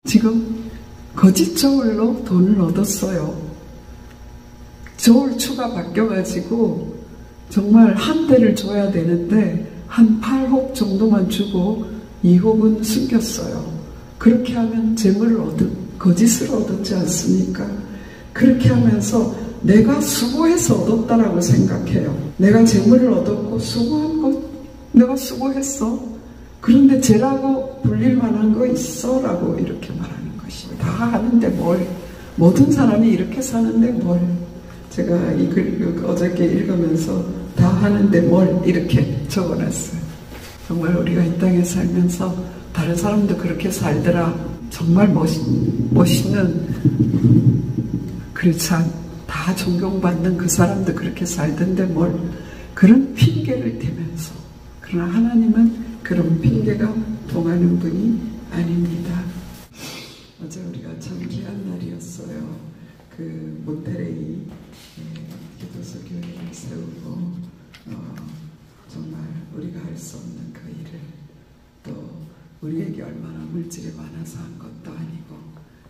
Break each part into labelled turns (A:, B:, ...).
A: 지금 거짓 저울로 돈을 얻었어요. 저울 추가 바뀌어가지고 정말 한 대를 줘야 되는데 한 8홉 정도만 주고 2홉은 숨겼어요. 그렇게 하면 재물을 거짓을 얻었지 않습니까? 그렇게 하면서 내가 수고해서 얻었다라고 생각해요. 내가 재물을 얻었고 수고한 것, 내가 수고했어. 그런데 죄라고 불릴 만한 거 있어? 라고 이렇게 말하는 것이에요. 다 하는데 뭘, 모든 사람이 이렇게 사는데 뭘. 제가 이 글 어저께 읽으면서 다 하는데 뭘 이렇게 적어놨어요. 정말 우리가 이 땅에 살면서 다른 사람도 그렇게 살더라. 정말 멋있는, 그렇지 다 존경받는 그 사람도 그렇게 살던데 뭘. 그런 핑계를 대면서. 그러나 하나님은 그런 핑계가 통하는 분이 아닙니다. 어제 우리가 참 귀한 날이었어요. 그 몬테레이 기도서 교회를 세우고 정말 우리가 할 수 없는 그 일을 또 우리에게 얼마나 물질이 많아서 한 것도 아니고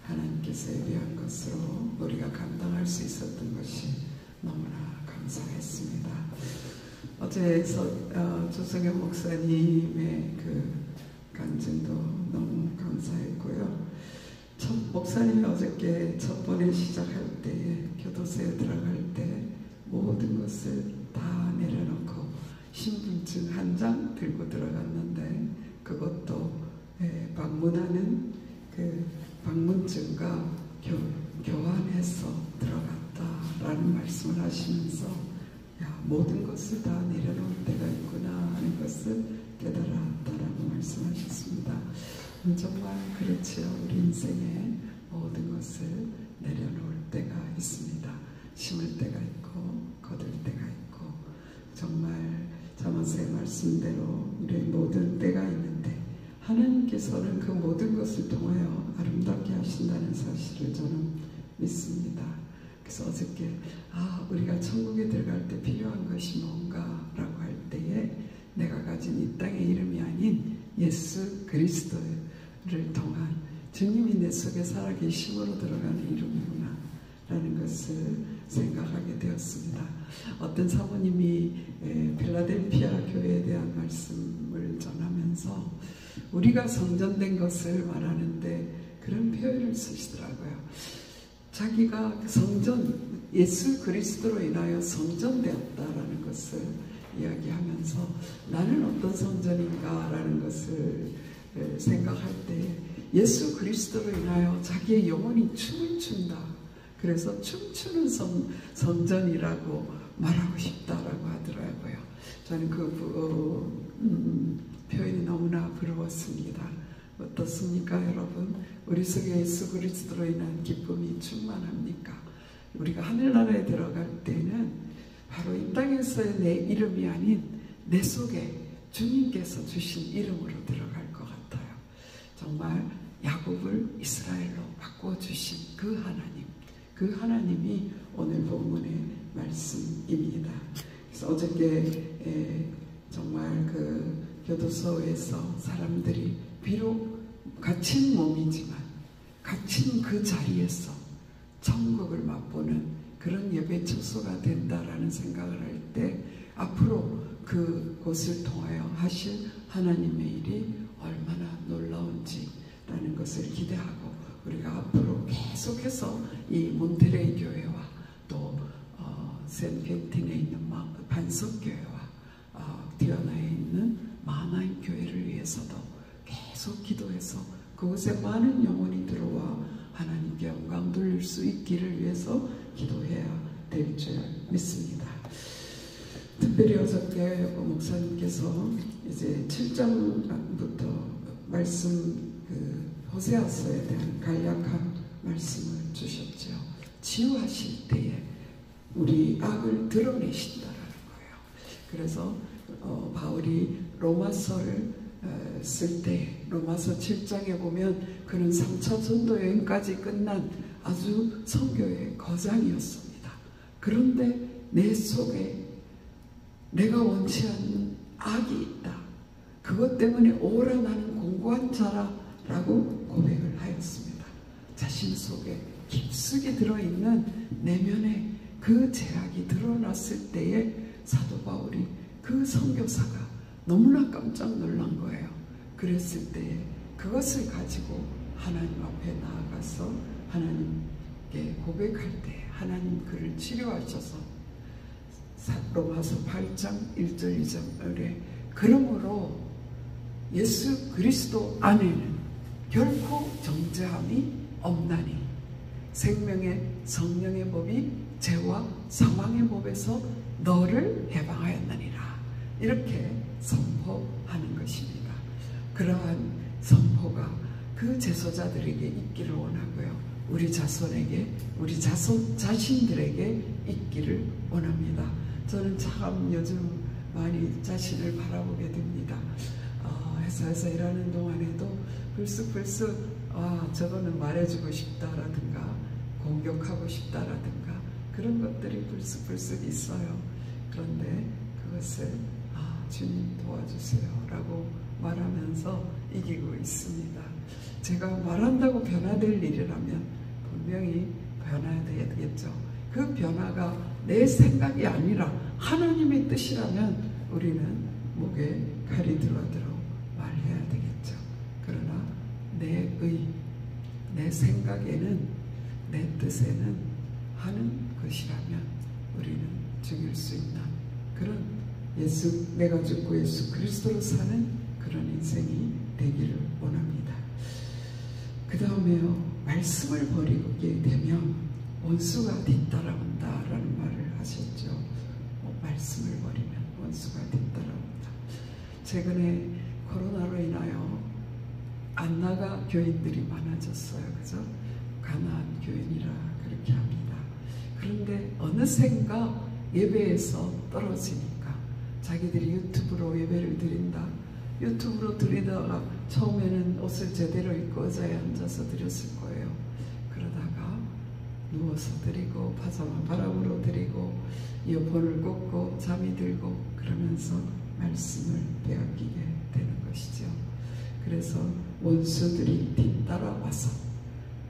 A: 하나님께서 예비한 것으로 우리가 감당할 수 있었던 것이 너무나 감사했습니다. 어제 조성현 목사님의 그 간증도 너무 감사했고요. 목사님이 어저께 첫 번에 시작할 때 교도소에 들어갈 때 모든 것을 다 내려놓고 신분증 한 장 들고 들어갔는데 그것도 방문하는 그 방문증과 교환해서 들어갔다라는 말씀을 하시면서 야, 모든 것을 다 내려놓을 때가 있구나 하는 것을 깨달았다라고 말씀하셨습니다. 정말 그렇지요. 우리 인생에 모든 것을 내려놓을 때가 있습니다. 심을 때가 있고 거둘 때가 있고 정말 자문서의 말씀대로 우리의 모든 때가 있는데 하나님께서는 그 모든 것을 통하여 아름답게 하신다는 사실을 저는 믿습니다. 그래서 어저께 우리가 천국에 들어갈 때 필요한 것이 뭔가라고 할 때에 내가 가진 이 땅의 이름이 아닌 예수 그리스도를 통한 주님이 내 속에 살아계심으로 들어가는 이름이구나 라는 것을 생각하게 되었습니다. 어떤 사모님이 필라델피아 교회에 대한 말씀을 전하면서 우리가 성전된 것을 말하는데 그런 표현을 쓰시더라고요. 자기가 성전, 예수 그리스도로 인하여 성전되었다라는 것을 이야기하면서 나는 어떤 성전인가 라는 것을 생각할 때 예수 그리스도로 인하여 자기의 영혼이 춤을 춘다. 그래서 춤추는 성전이라고 말하고 싶다라고 하더라고요. 저는 그 표현이 너무나 부러웠습니다. 어떻습니까 여러분? 우리 속에 예수 그리스도로 인한 기쁨이 충만합니까? 우리가 하늘나라에 들어갈 때는 바로 이 땅에서의 내 이름이 아닌 내 속에 주님께서 주신 이름으로 들어갈 것 같아요. 정말 야곱을 이스라엘로 바꿔주신 그 하나님, 그 하나님이 오늘 본문의 말씀입니다. 그래서 어저께 정말 그 교도소에서 사람들이 비록 갇힌 몸이지만 갇힌 그 자리에서 천국을 맛보는 그런 예배 처소가 된다라는 생각을 할 때 앞으로 그곳을 통하여 하실 하나님의 일이 얼마나 놀라운지라는 것을 기대하고 우리가 앞으로 계속해서 이 몬테레이 교회와 또 샌퀸틴에 있는 반석교회와 디아나에 있는 마나임 교회를 위해서도 계속 기도해서 그곳에 많은 영혼이 들어와 하나님께 영광 돌릴 수 있기를 위해서 기도해야 될 줄 믿습니다. 특별히 어저께 목사님께서 이제 7장부터 말씀 호세아서에 대한 간략한 말씀을 주셨죠. 치유하실 때에 우리 악을 드러내신다라는 거예요. 그래서 바울이 로마서를 쓸 때 로마서 7장에 보면 그는 3차 전도 여행까지 끝난 아주 선교의 거장이었습니다. 그런데 내 속에 내가 원치 않는 악이 있다. 그것 때문에 오라 나는 공고한 자라 라고 고백을 하였습니다. 속에 깊숙이 들어있는 내면에 그 죄악이 드러났을 때에 사도 바울이 그 선교사가 너무나 깜짝 놀란 거예요. 그랬을 때에 그것을 가지고 하나님 앞에 나아가서 하나님께 고백할 때 하나님 그를 치료하셔서 로마서 8장 1절 2절에 그러므로 예수 그리스도 안에는 결코 정죄함이 없나니 생명의 성령의 법이 죄와 사망의 법에서 너를 해방하였느니라. 이렇게 선포하는 것입니다. 그러한 선포가 그 제소자들에게 있기를 원하고요. 우리 자손에게, 우리 자신들에게 있기를 원합니다. 저는 참 요즘 많이 자신을 바라보게 됩니다. 회사에서 일하는 동안에도 불쑥불쑥 저거는 말해주고 싶다라든가 공격하고 싶다라든가 그런 것들이 불쑥불쑥 있어요. 그런데 그것을 주님 도와주세요 라고 말하면서 이기고 있습니다. 제가 말한다고 변화될 일이라면 분명히 변화해야 되겠죠. 그 변화가 내 생각이 아니라 하나님의 뜻이라면 우리는 목에 칼이 들어들어 말해야 되겠죠. 그러나 내 생각에는, 내 뜻에는 하는 것이라면 우리는 죽일 수 있는 그런 내가 죽고 예수 그리스도로 사는 그런 인생이 되기를 원합니다. 그 다음에요, 말씀을 버리게 되면 원수가 뒤따라온다 라는 말을 하셨죠. 말씀을 버리면 원수가 뒤따라온다. 최근에 코로나로 인하여 안 나가 교인들이 많아졌어요. 그죠? 가나안 교인이라 그렇게 합니다. 그런데 어느샌가 예배에서 떨어지니까 자기들이 유튜브로 예배를 드린다. 유튜브로 드리다가 처음에는 옷을 제대로 입고 의자에 앉아서 드렸을 거예요. 그러다가 누워서 드리고 파자마 바람으로 드리고 이어폰을 꽂고 잠이 들고 그러면서 말씀을 빼앗기게 되는 것이죠. 그래서 원수들이 뒤따라와서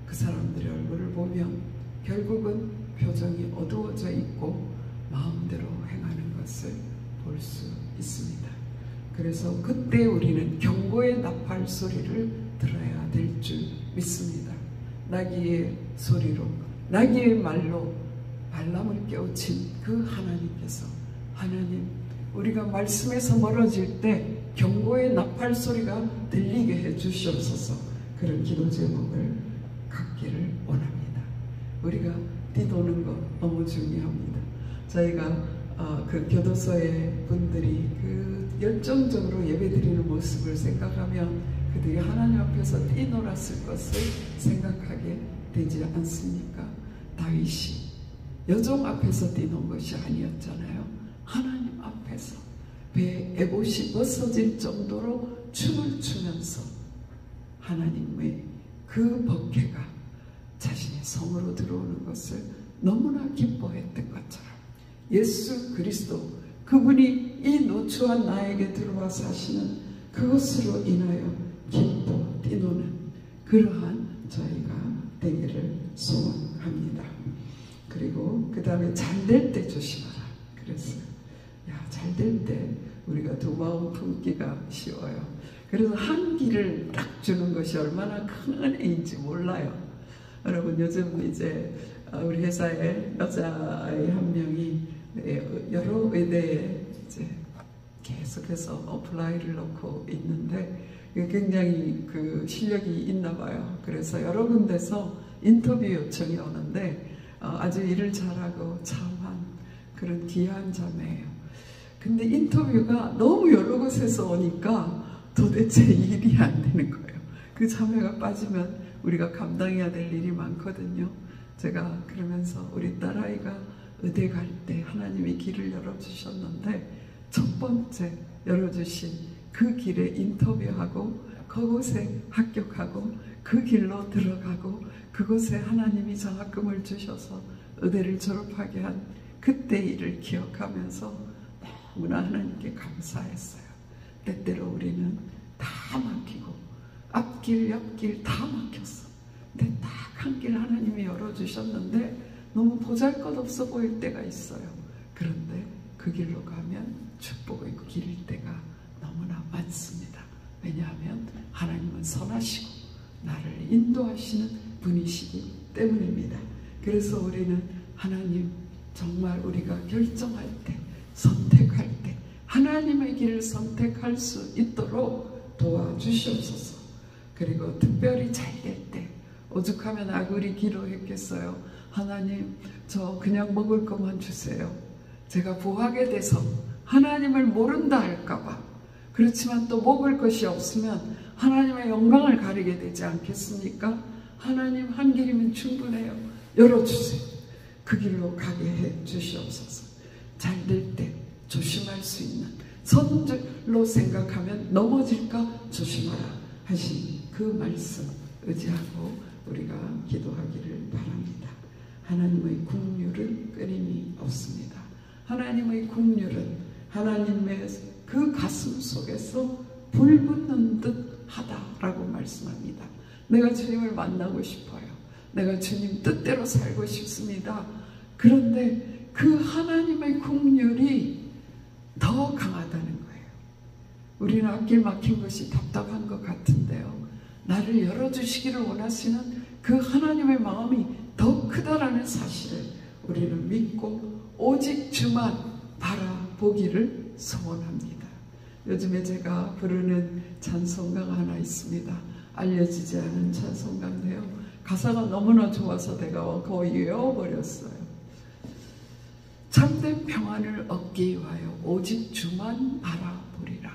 A: 그 사람들의 얼굴을 보면 결국은 표정이 어두워져 있고 마음대로 행하는 것을 볼 수 있습니다. 그래서 그때 우리는 경고의 나팔 소리를 들어야 될 줄 믿습니다. 나귀의 소리로, 나귀의 말로 발람을 깨우친 그 하나님께서, 하나님, 우리가 말씀에서 멀어질 때 경고의 나팔 소리가 들리게 해주시옵소서. 그런 기도 제목을 갖기를 원합니다. 우리가 뛰도는 것 너무 중요합니다. 저희가 그 교도소의 분들이 그 열정적으로 예배드리는 모습을 생각하면 그들이 하나님 앞에서 뛰놀았을 것을 생각하게 되지 않습니까? 다윗이 여종 앞에서 뛰는 것이 아니었잖아요. 하나님 앞에서 배에 에봇이 벗어질 정도로 춤을 추면서 하나님의 그 법궤가 자신의 성으로 들어오는 것을 너무나 기뻐했던 것처럼 예수 그리스도, 그분이 이 노추한 나에게 들어와 사시는 그것으로 인하여 기뻐 뛰노는 그러한 저희가 되기를 소원합니다. 그리고 그 다음에 잘될 때 조심하라 그랬어요. 잘 될 때 우리가 두 마음 품기가 쉬워요. 그래서 한 길을 딱 주는 것이 얼마나 큰 은혜인지 몰라요. 여러분, 요즘 이제 우리 회사에 여자의 한 명이 여러 의대에 이제 계속해서 어플라이를 넣고 있는데 굉장히 그 실력이 있나 봐요. 그래서 여러 군데서 인터뷰 요청이 오는데 아주 일을 잘하고 참한 그런 귀한 자매예요. 근데 인터뷰가 너무 여러 곳에서 오니까 도대체 일이 안 되는 거예요. 그 자매가 빠지면 우리가 감당해야 될 일이 많거든요. 제가 그러면서 우리 딸아이가 의대 갈 때 하나님이 길을 열어주셨는데 첫 번째 열어주신 그 길에 인터뷰하고 그곳에 합격하고 그 길로 들어가고 그곳에 하나님이 장학금을 주셔서 의대를 졸업하게 한 그때 일을 기억하면서 너무나 하나님께 감사했어요. 때때로 우리는 다 막히고 앞길 옆길 다 막혔어. 근데 딱 한 길 하나님이 열어주셨는데 너무 보잘것없어 보일 때가 있어요. 그런데 그 길로 가면 축복의 길일 때가 너무나 많습니다. 왜냐하면 하나님은 선하시고 나를 인도하시는 분이시기 때문입니다. 그래서 우리는 하나님 정말 우리가 결정할 때, 선택할 때 하나님의 길을 선택할 수 있도록 도와주시옵소서. 그리고 특별히 잘 될 때, 오죽하면 아굴이 기도했겠어요. 하나님, 저 그냥 먹을 것만 주세요. 제가 부하게 돼서 하나님을 모른다 할까봐. 그렇지만 또 먹을 것이 없으면 하나님의 영광을 가리게 되지 않겠습니까? 하나님 한 길이면 충분해요. 열어주세요. 그 길로 가게 해 주시옵소서. 잘 될 때 조심할 수 있는 선줄로 생각하면 넘어질까 조심하라 하신 그 말씀 의지하고 우리가 기도하기를 바랍니다. 하나님의 긍휼은 끊임이 없습니다. 하나님의 긍휼은 하나님의 그 가슴 속에서 불 붙는 듯 하다라고 말씀합니다. 내가 주님을 만나고 싶어요. 내가 주님 뜻대로 살고 싶습니다. 그런데 그 하나님의 긍휼이 더 강하다는 거예요. 우리는 앞길 막힌 것이 답답한 것 같은데요. 나를 열어주시기를 원하시는 그 하나님의 마음이 더 크다라는 사실을 우리는 믿고 오직 주만 바라보기를 소원합니다. 요즘에 제가 부르는 찬송가가 하나 있습니다. 알려지지 않은 찬송가인데요. 가사가 너무나 좋아서 내가 거의 외워버렸어요. 참된 평안을 얻기 위하여 오직 주만 바라보리라.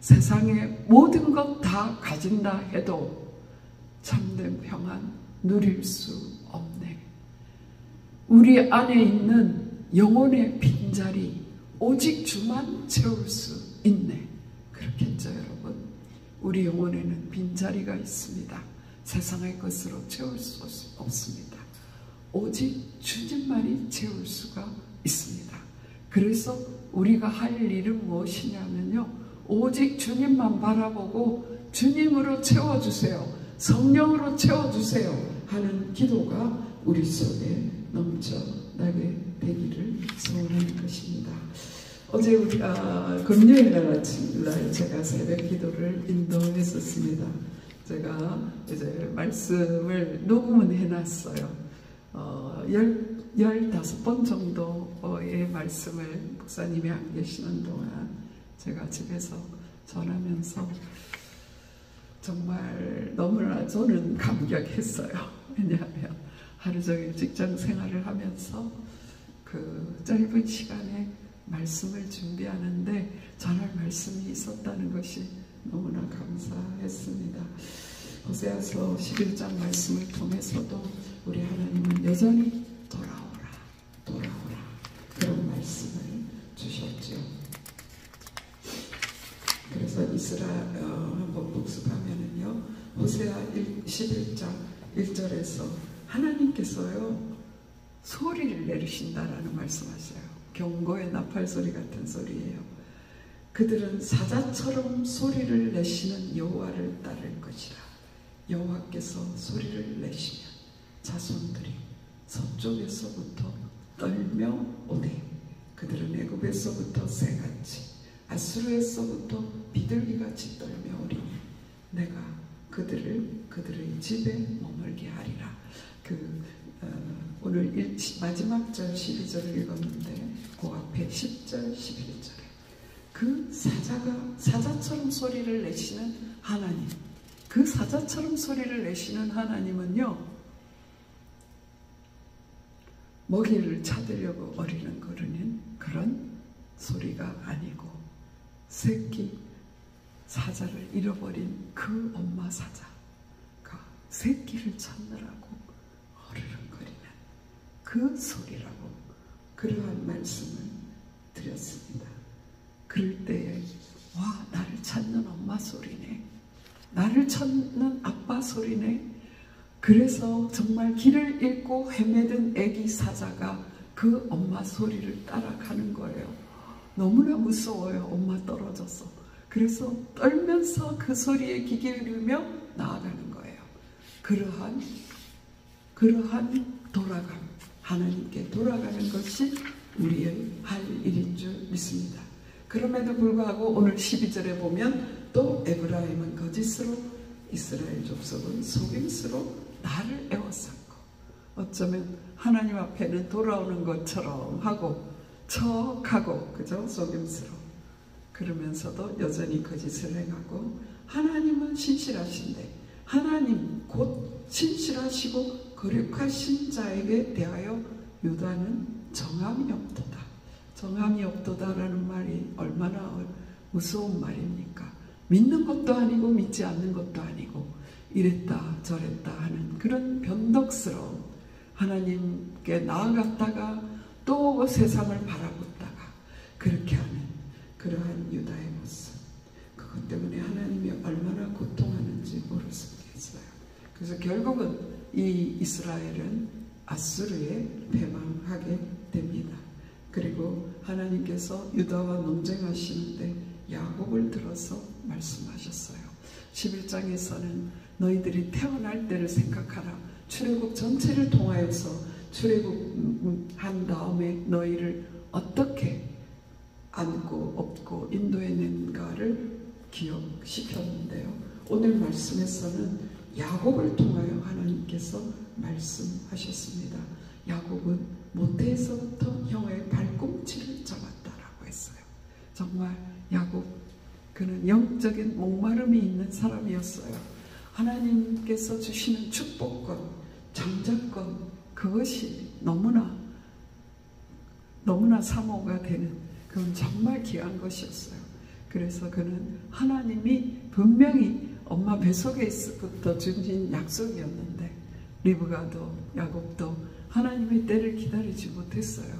A: 세상의 모든 것 다 가진다 해도 참된 평안 누릴 수 없네. 우리 안에 있는 영혼의 빈자리 오직 주만 채울 수 있네. 그렇겠죠, 여러분? 우리 영혼에는 빈자리가 있습니다. 세상의 것으로 채울 수 없습니다. 오직 주님만이 채울 수가 있습니다. 그래서 우리가 할 일은 무엇이냐면요, 오직 주님만 바라보고 주님으로 채워주세요, 성령으로 채워주세요 하는 기도가 우리 속에 넘쳐나게 되기를 소원하는 것입니다. 어제 우리가 금요일 날 아침날 제가 새벽 기도를 인도했었습니다. 제가 이제 말씀을 녹음은 해놨어요. 15번 정도의 말씀을 목사님이 안 계시는 동안 제가 집에서 전하면서 정말 너무나 저는 감격했어요. 왜냐하면 하루 종일 직장 생활을 하면서 그 짧은 시간에 말씀을 준비하는데 전할 말씀이 있었다는 것이 너무나 감사했습니다. 호세아서 11장 말씀을 통해서도 우리 하나님은 여전히 돌아오라, 돌아오라 그런 말씀을 주셨죠. 그래서 이스라엘 한번 복습하면은요, 호세아 11장 1절에서 하나님께서요 소리를 내리신다라는 말씀하셔요. 경고의 나팔 소리 같은 소리예요. 그들은 사자처럼 소리를 내시는 여호와를 따를 것이라. 여호와께서 소리를 내시면 자손들이 서쪽에서부터 떨며 오되 그들은 애굽에서부터 새같이 아수르에서부터 비둘기같이 떨며 오리니 내가 그들의 집에 머물게 하리라. 오늘 마지막 절 12절을 읽었는데 그 앞에 10절 11절에 그 사자처럼 소리를 내시는 하나님, 그 사자처럼 소리를 내시는 하나님은요, 먹이를 찾으려고 어리는 거르는 그런 소리가 아니고 새끼 사자를 잃어버린 그 엄마 사자가 새끼를 찾느라고 어르렁거리는 그 소리라고 그러한 말씀을 드렸습니다. 그럴 때에 와, 나를 찾는 엄마 소리네, 나를 찾는 아빠 소리네. 그래서 정말 길을 잃고 헤매든 애기 사자가 그 엄마 소리를 따라가는 거예요. 너무나 무서워요. 엄마 떨어져서. 그래서 떨면서 그 소리에 귀 기울이며 나아가는 거예요. 그러한 그러한 돌아감, 하나님께 돌아가는 것이 우리의 할 일인 줄 믿습니다. 그럼에도 불구하고 오늘 12절에 보면 또 에브라임은 거짓으로 이스라엘 족속은 속임수로 나를 애워쌌고, 어쩌면 하나님 앞에는 돌아오는 것처럼 하고 척하고 그저 속임수로, 그러면서도 여전히 거짓을 행하고, 하나님은 신실하신데 하나님 곧 신실하시고 거룩하신 자에게 대하여 유다는 정함이 없도다. 정함이 없도다라는 말이 얼마나 무서운 말입니까? 믿는 것도 아니고 믿지 않는 것도 아니고 이랬다 저랬다 하는 그런 변덕스러운, 하나님께 나아갔다가 또 세상을 바라보다가 그렇게 하는 그러한 유다의 모습, 그것 때문에 하나님이 얼마나 고통하는지 모르겠어요. 그래서 결국은 이 이스라엘은 아수르에 패망하게 됩니다. 그리고 하나님께서 유다와 논쟁하시는데 야곱을 들어서 말씀하셨어요. 11장에서는 너희들이 태어날 때를 생각하라. 출애굽 전체를 통하여서 출애굽한 다음에 너희를 어떻게 안고 업고 인도해낸가를 기억시켰는데요. 오늘 말씀에서는 야곱을 통하여 하나님께서 말씀하셨습니다. 야곱은 모태에서부터 형의 발꿈치를 잡았다라고 했어요. 정말 야곱, 그는 영적인 목마름이 있는 사람이었어요. 하나님께서 주시는 축복권, 장자권, 그것이 너무나 사모가 되는, 그건 정말 귀한 것이었어요. 그래서 그는 하나님이 분명히 엄마 뱃속에 있을부터 주신 약속이었는데, 리브가도 야곱도 하나님의 때를 기다리지 못했어요.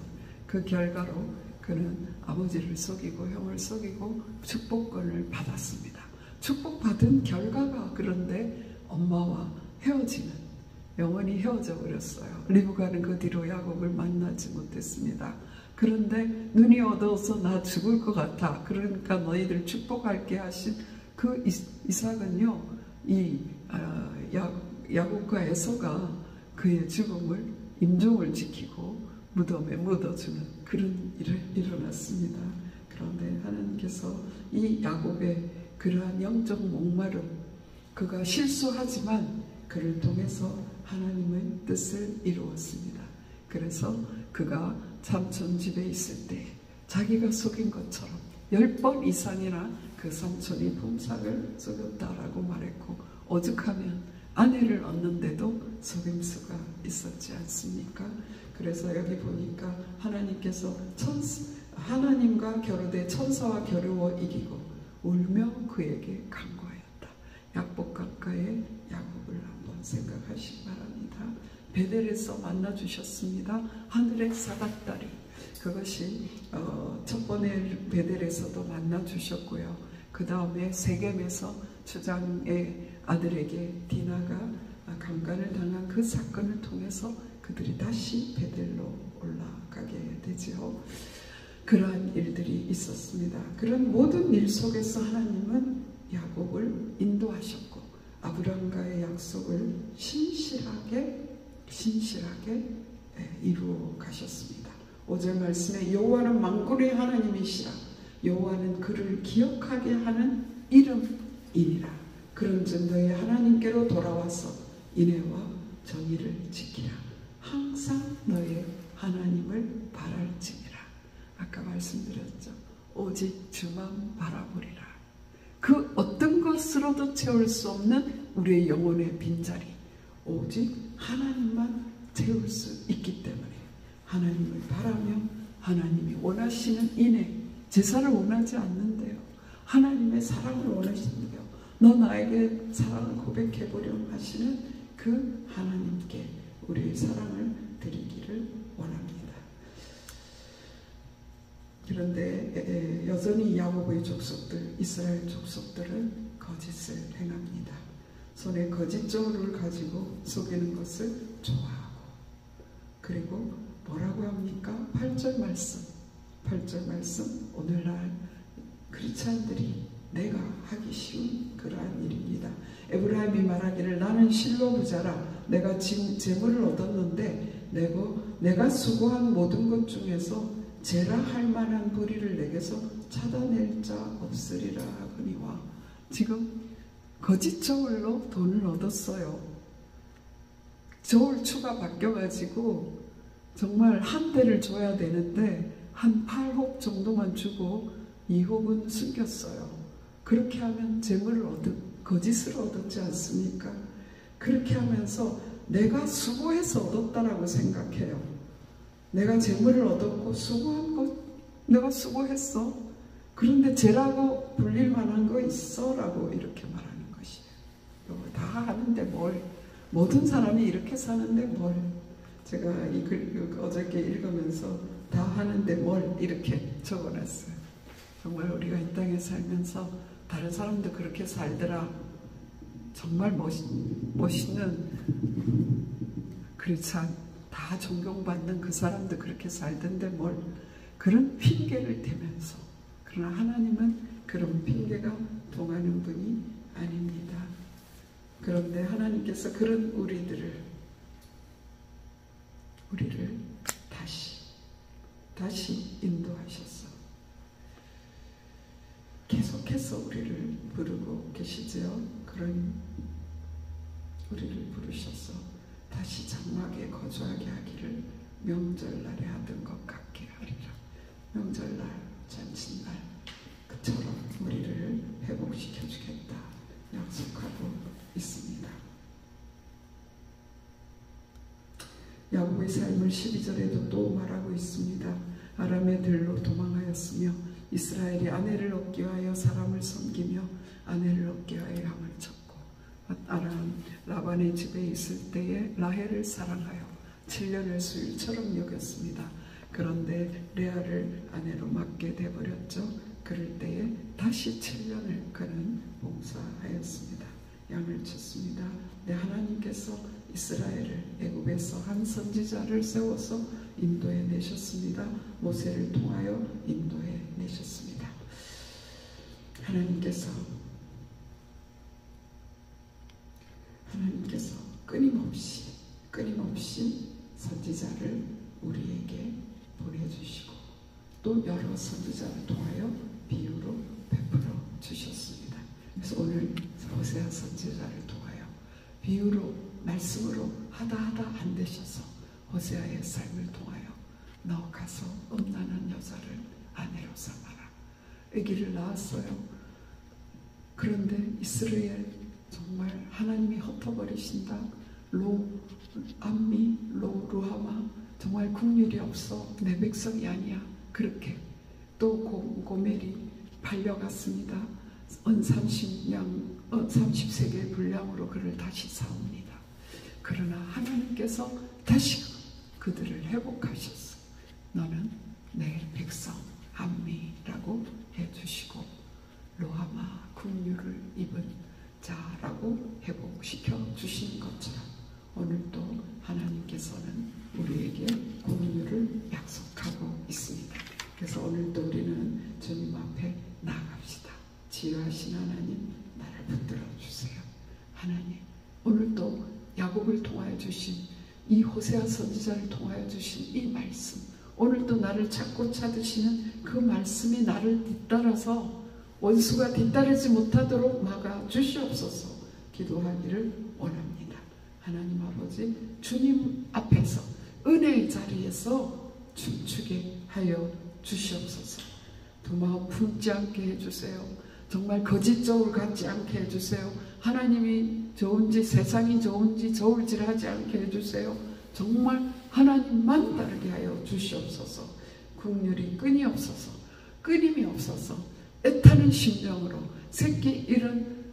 A: 그 결과로 그는 아버지를 속이고 형을 속이고 축복권을 받았습니다. 축복받은 결과가 그런데 엄마와 헤어지는, 영원히 헤어져 버렸어요. 리브가는 그 뒤로 야곱을 만나지 못했습니다. 그런데 눈이 어두워서 나 죽을 것 같아, 그러니까 너희들 축복할게 하신 그 이삭은요, 이 야곱과 에서가 그의 죽음을, 임종을 지키고 무덤에 묻어주는 그런 일이 일어났습니다. 그런데 하나님께서 이 야곱의 그러한 영적 목마름, 그가 실수하지만 그를 통해서 하나님의 뜻을 이루었습니다. 그래서 그가 삼촌 집에 있을 때 자기가 속인 것처럼 10번 이상이나 그 삼촌이 품삯을 속였다라고 말했고, 오죽하면 아내를 얻는데도 속임수가 있었지 않습니까? 그래서 여기 보니까 하나님께서 하나님과 겨루되 천사와 겨루어 이기고 울며 그에게 간구하였다. 약복강가의 야곱을 한번 생각하시기 바랍니다. 베델에서 만나주셨습니다. 하늘의 사닥다리, 그것이 첫 번째 베델에서도 만나주셨고요. 그 다음에 세겜에서 추장의 아들에게 디나가 강간을 당한 그 사건을 통해서 그들이 다시 베델로 올라가게 되지요. 그러한 일들이 있었습니다. 그런 모든 일 속에서 하나님은 야곱을 인도하셨고 아브라함과의 약속을 신실하게 이루어 가셨습니다. 5절 말씀에 여호와는 만군의 하나님이시라. 여호와는 그를 기억하게 하는 이름이니라. 그런즉 너희 하나님께로 돌아와서 인애와 정의를 지키라. 항상 너의 하나님을 바랄지니라. 아까 말씀드렸죠. 오직 주만 바라보리라. 그 어떤 것으로도 채울 수 없는 우리의 영혼의 빈자리, 오직 하나님만 채울 수 있기 때문에 하나님을 바라며 하나님이 원하시는 인애, 제사를 원하지 않는데요, 하나님의 사랑을 원하시는데요, 너 나에게 사랑을 고백해보렴 하시는 그 하나님께 우리의 사랑을 드리기를 원합니다. 그런데 여전히 야곱의 족속들, 이스라엘 족속들은 거짓을 행합니다. 손에 거짓 저울을 가지고 속이는 것을 좋아하고, 그리고 뭐라고 합니까? 8절 말씀, 오늘날 크리스찬들이 내가 하기 쉬운 그러한 일입니다. 에브라임이 말하기를 나는 실로 부자라 내가 재물을 얻었는데 내가 수고한 모든 것 중에서 제라 할 만한 불의를 내게서 찾아낼 자 없으리라 하거니와. 지금 거짓 저울로 돈을 얻었어요. 저울추가 바뀌어가지고 정말 한 대를 줘야 되는데 한 8홉 정도만 주고 2홉은 숨겼어요. 그렇게 하면 재물을 거짓을 얻었지 않습니까? 그렇게 하면서 내가 수고해서 얻었다라고 생각해요. 내가 재물을 얻었고 수고한 것, 내가 수고했어. 그런데 죄라고 불릴 만한 거 있어? 라고 이렇게 말하는 것이에요. 다 하는데 뭘, 모든 사람이 이렇게 사는데 뭘. 제가 이 글 어저께 읽으면서 다 하는데 뭘 이렇게 적어놨어요. 정말 우리가 이 땅에 살면서 다른 사람도 그렇게 살더라. 정말 멋있는, 그렇지 다 존경받는 그 사람도 그렇게 살던데 뭘, 그런 핑계를 대면서. 그러나 하나님은 그런 핑계가 통하는 분이 아닙니다. 그런데 하나님께서 그런 우리를 다시 인도하셨어. 계속해서 우리를 부르고 계시지요. 그런 우리를 부르셔서 다시 장막에 거주하게 하기를 명절날에 하던 것 같게 하리라. 명절날, 잔칫날 그처럼 우리를 회복시켜 주겠다 약속하고 있습니다. 야곱의 삶을 12절에도 또 말하고 있습니다. 아람의 들로 도망하였으며 이스라엘이 아내를 얻기 위하여 사람을 섬기며 아내를 얻기 위하여 양을 쳤고 아람 라반의 집에 있을 때에 라헬을 사랑하여 7년을 수일처럼 여겼습니다. 그런데 레아를 아내로 맡게 되어버렸죠. 그럴 때에 다시 7년을 그는 봉사하였습니다. 양을 쳤습니다. 네, 하나님께서 이스라엘을 애굽에서 한 선지자를 세워서 인도해 내셨습니다. 모세를 통하여 인도해 내셨습니다. 하나님께서 끊임없이 선지자를 우리에게 보내주시고 또 여러 선지자를 통하여 비유로 베풀어 주셨습니다. 그래서 오늘 호세아 선지자를 통하여 비유로 말씀으로 하다 안 되셔서 호세아의 삶을 통하여 너 가서 음란한 여자를 아내로 삼아라. 아기를 낳았어요. 그런데 이스라엘 정말 하나님이 흩어버리신다. 루하마 정말 국률이 없어. 내 백성이 아니야. 그렇게 또 고멜이 팔려갔습니다. 30세계의 분량으로 그를 다시 사옵니다. 그러나 하나님께서 다시 그들을 회복하셨어. 너는 내 백성 암미라고 해주시고 루하마 국률을 입은 자라고 회복시켜 주신 것처럼 오늘도 하나님께서는 우리에게 국률을 약속하고 있습니다. 그래서 오늘도 우리는 주님 앞에 나아갑시다. 지혜하신 하나님, 나를 붙들어 주세요. 하나님, 오늘도 야곱을 통하여 주신 이 호세아 선지자를 통하여 주신 이 말씀, 오늘도 나를 찾고 찾으시는 그 말씀이 나를 뒤따라서 원수가 뒤따르지 못하도록 막아 주시옵소서 기도하기를 원합니다. 하나님 아버지, 주님 앞에서 은혜의 자리에서 춤추게 하여 주시옵소서. 두 마음 품지 않게 해주세요. 정말 거짓 저울 갖지 않게 해주세요. 하나님이 좋은지 세상이 좋은지 저울질하지 않게 해주세요. 정말 하나님만 따르게 하여 주시옵소서. 국률이 끊임이 없어서 애타는 심령으로 새끼 잃은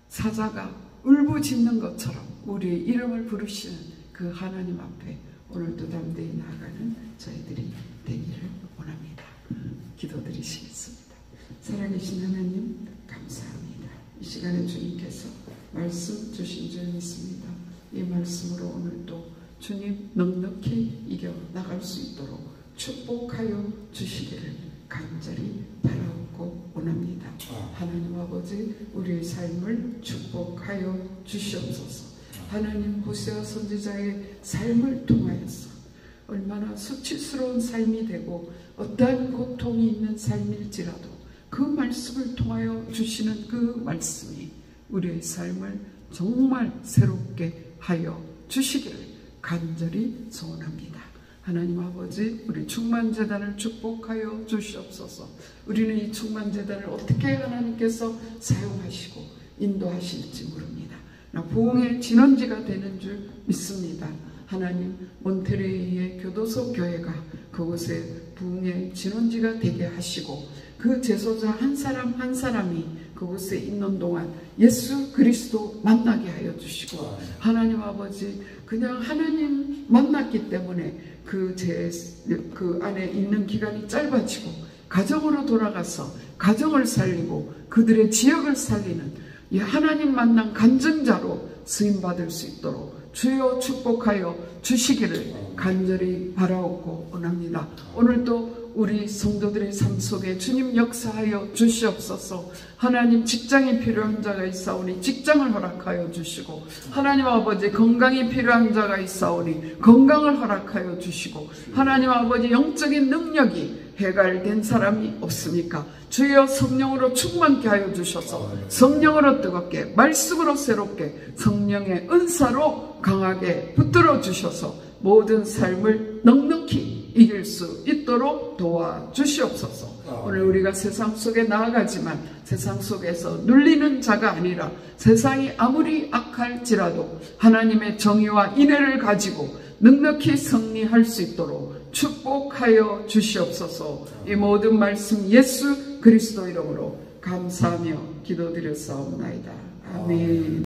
A: 사자가 울부짖는 것처럼 우리의 이름을 부르시는 그 하나님 앞에 오늘도 담대히 나아가는 저희들이 되기를 원합니다. 기도드리시겠습니다. 살아계신 하나님 감사합니다. 이 시간에 주님께서 말씀 주신 줄 믿습니다. 이 말씀으로 오늘도 주님 넉넉히 이겨나갈 수 있도록 축복하여 주시기를 간절히 바라옵고 원합니다. 하나님 아버지, 우리의 삶을 축복하여 주시옵소서. 하나님 호세아 선지자의 삶을 통하여서 얼마나 수치스러운 삶이 되고 어떠한 고통이 있는 삶일지라도 그 말씀을 통하여 주시는 그 말씀이 우리의 삶을 정말 새롭게 하여 주시기를 간절히 소원합니다. 하나님 아버지, 우리 충만제단을 축복하여 주시옵소서. 우리는 이 충만제단을 어떻게 하나님께서 사용하시고 인도하실지 모릅니다. 부흥의 진원지가 되는 줄 믿습니다. 하나님, 몬테레이의 교도소 교회가 그곳에 부흥의 진원지가 되게 하시고 그 제소자 한 사람 한 사람이 그곳에 있는 동안 예수 그리스도 만나게 하여 주시고, 하나님 아버지, 그냥 하나님 만났기 때문에 그 안에 있는 기간이 짧아지고 가정으로 돌아가서 가정을 살리고 그들의 지역을 살리는 이 하나님 만난 간증자로 쓰임받을 수 있도록 주여 축복하여 주시기를 간절히 바라옵고 원합니다. 오늘도 우리 성도들의 삶 속에 주님 역사하여 주시옵소서. 하나님, 직장이 필요한 자가 있사오니 직장을 허락하여 주시고, 하나님 아버지, 건강이 필요한 자가 있사오니 건강을 허락하여 주시고, 하나님 아버지, 영적인 능력이 해갈된 사람이 없습니까? 주여 성령으로 충만케 하여 주셔서 성령으로 뜨겁게, 말씀으로 새롭게, 성령의 은사로 강하게 붙들어 주셔서 모든 삶을 넉넉히 이길 수 있도록 도와주시옵소서. 오늘 우리가 세상 속에 나아가지만 세상 속에서 눌리는 자가 아니라 세상이 아무리 악할지라도 하나님의 정의와 인애를 가지고 넉넉히 승리할 수 있도록 축복하여 주시옵소서. 이 모든 말씀 예수 그리스도 이름으로 감사하며 기도드렸사옵나이다. 아멘.